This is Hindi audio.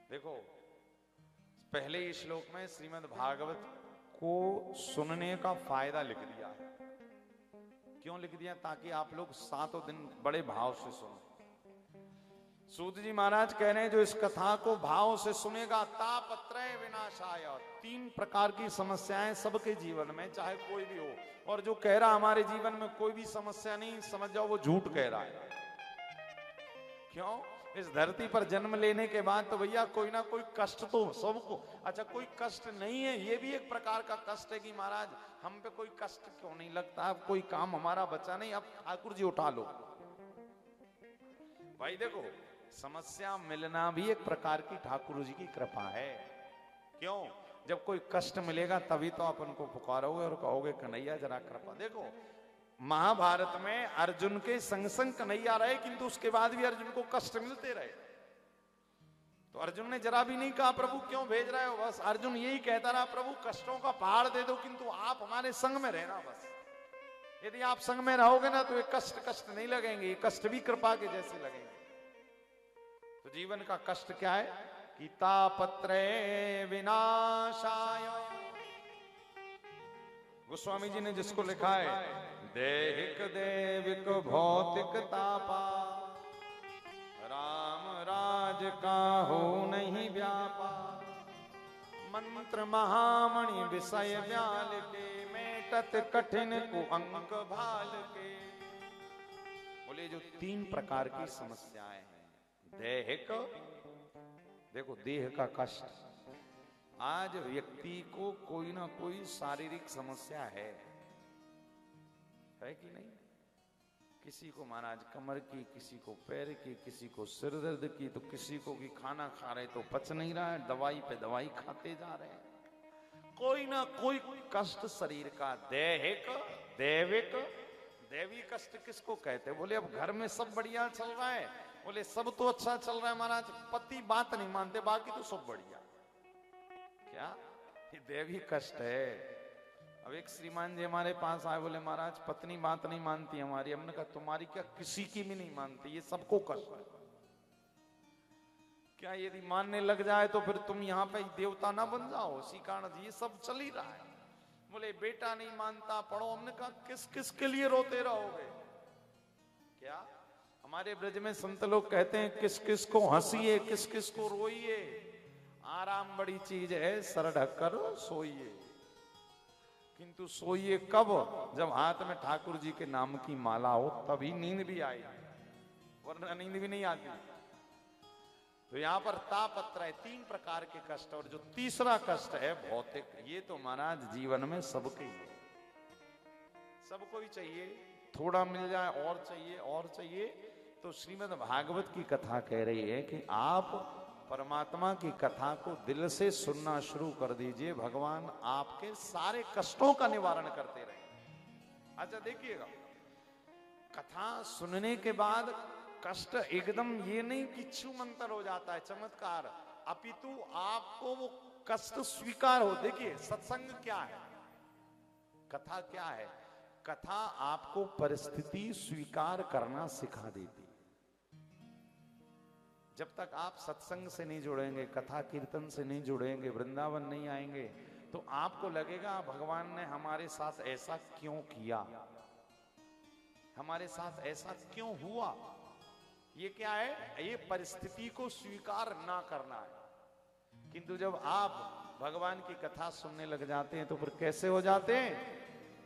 देखो, पहले ही श्लोक में श्रीमद् भागवत को सुनने का फायदा लिख दिया है। क्यों लिख दिया? ताकि आप लोग सातों दिन बड़े भाव से सुनो। सूत जी महाराज कह रहे हैं जो इस कथा को भाव से सुनेगा, तापत्रय विनाशाय, 3 प्रकार की समस्याएं सबके जीवन में, चाहे कोई भी हो। और जो कह रहा हमारे जीवन में कोई भी समस्या नहीं, समझ जाओ वो झूठ कह रहा है। क्यों? इस धरती पर जन्म लेने के बाद तो भैया कोई ना कोई कष्ट तो सबको। अच्छा, कोई कष्ट नहीं है, ये भी एक प्रकार का कष्ट है कि महाराज हम पे कोई कष्ट क्यों नहीं लगता, अब कोई काम हमारा बचा नहीं, अब ठाकुर जी उठा लो। भाई देखो, समस्या मिलना भी एक प्रकार की ठाकुर जी की कृपा है। क्यों? जब कोई कष्ट मिलेगा तभी तो अपन को पुकारोगे और कहोगे कन्हैया जरा कृपा। देखो, महाभारत में अर्जुन के संग संग कन्हैया रहे, किंतु उसके बाद भी अर्जुन को कष्ट मिलते रहे। तो अर्जुन ने जरा भी नहीं कहा प्रभु क्यों भेज रहे हो, बस अर्जुन यही कहता रहा प्रभु कष्टों का पहाड़ दे दो, किंतु आप हमारे संग में रहना बस। यदि आप संग में रहोगे ना तो ये कष्ट कष्ट नहीं लगेंगे, ये कष्ट भी कृपा के जैसे लगेंगे। तो जीवन का कष्ट क्या है? कि तापत्रय विनाशाय। गोस्वामी जी ने जिसको लिखा है, देहिक देविक भौतिक तापा, राम राज का हो नहीं व्यापा, मंत्र महामणि विषय व्याल के, मेटत कठिन को अंक भाल के। बोले जो 3 प्रकार की समस्याएं हैं, देहिक, देखो देह का कष्ट। आज व्यक्ति को कोई ना कोई शारीरिक समस्या है कि नहीं? किसी को महाराज कमर की, किसी को पैर की, किसी को सिर दर्द की, तो किसी को कि खाना खा रहे तो पच नहीं रहा है, दवाई पे दवाई खाते जा रहे हैं। कोई ना कोई कष्ट शरीर का। दैहिक, दैविक, दैवी कष्ट किसको कहते हैं? बोले अब घर में सब बढ़िया चल रहा है, बोले सब तो अच्छा चल रहा है महाराज, पति बात नहीं मानते, बाकी तो सब बढ़िया। क्या? ये दैवी कष्ट है। अब एक श्रीमान जी हमारे पास आए, बोले महाराज पत्नी बात नहीं मानती हमारी। हमने कहा तुम्हारी क्या, किसी की भी नहीं मानती, ये सबको कष्ट है। क्या यदि मानने लग जाए तो फिर तुम यहाँ पे देवता ना बन जाओ? इसी कारण ये सब चल ही रहा है। बोले बेटा नहीं मानता, पढ़ो। हमने कहा किस किस के लिए रोते रहोगे? क्या हमारे ब्रज में संत लोग कहते हैं किस किस को हंसिए, किस किस को रोइए, आराम बड़ी चीज है, सर ढककर सोइए। किंतु सोइए कब? जब हाथ में ठाकुर जी के नाम की माला हो, तभी नींद भी आए, वरना नींद भी नहीं आती। तो यहां पर तापत्रय 3 प्रकार के कष्ट, और जो तीसरा कष्ट है भौतिक, ये तो महाराज जीवन में सबके ही है, सबको ही चाहिए, थोड़ा मिल जाए और चाहिए और चाहिए। तो श्रीमद् भागवत की कथा कह रही है कि आप परमात्मा की कथा को दिल से सुनना शुरू कर दीजिए, भगवान आपके सारे कष्टों का निवारण करते रहे। अच्छा देखिएगा, कथा सुनने के बाद कष्ट एकदम ये नहीं कि छूमंतर हो जाता है, चमत्कार, अपितु आपको वो कष्ट स्वीकार हो। देखिए सत्संग क्या है, कथा क्या है? कथा आपको परिस्थिति स्वीकार करना सिखा देती। जब तक आप सत्संग से नहीं जुड़ेंगे, कथा कीर्तन से नहीं जुड़ेंगे, वृंदावन नहीं आएंगे, तो आपको लगेगा भगवान ने हमारे साथ ऐसा क्यों किया, हमारे साथ ऐसा क्यों हुआ। ये क्या है? ये परिस्थिति को स्वीकार ना करना है। किंतु जब आप भगवान की कथा सुनने लग जाते हैं तो फिर कैसे हो जाते हैं?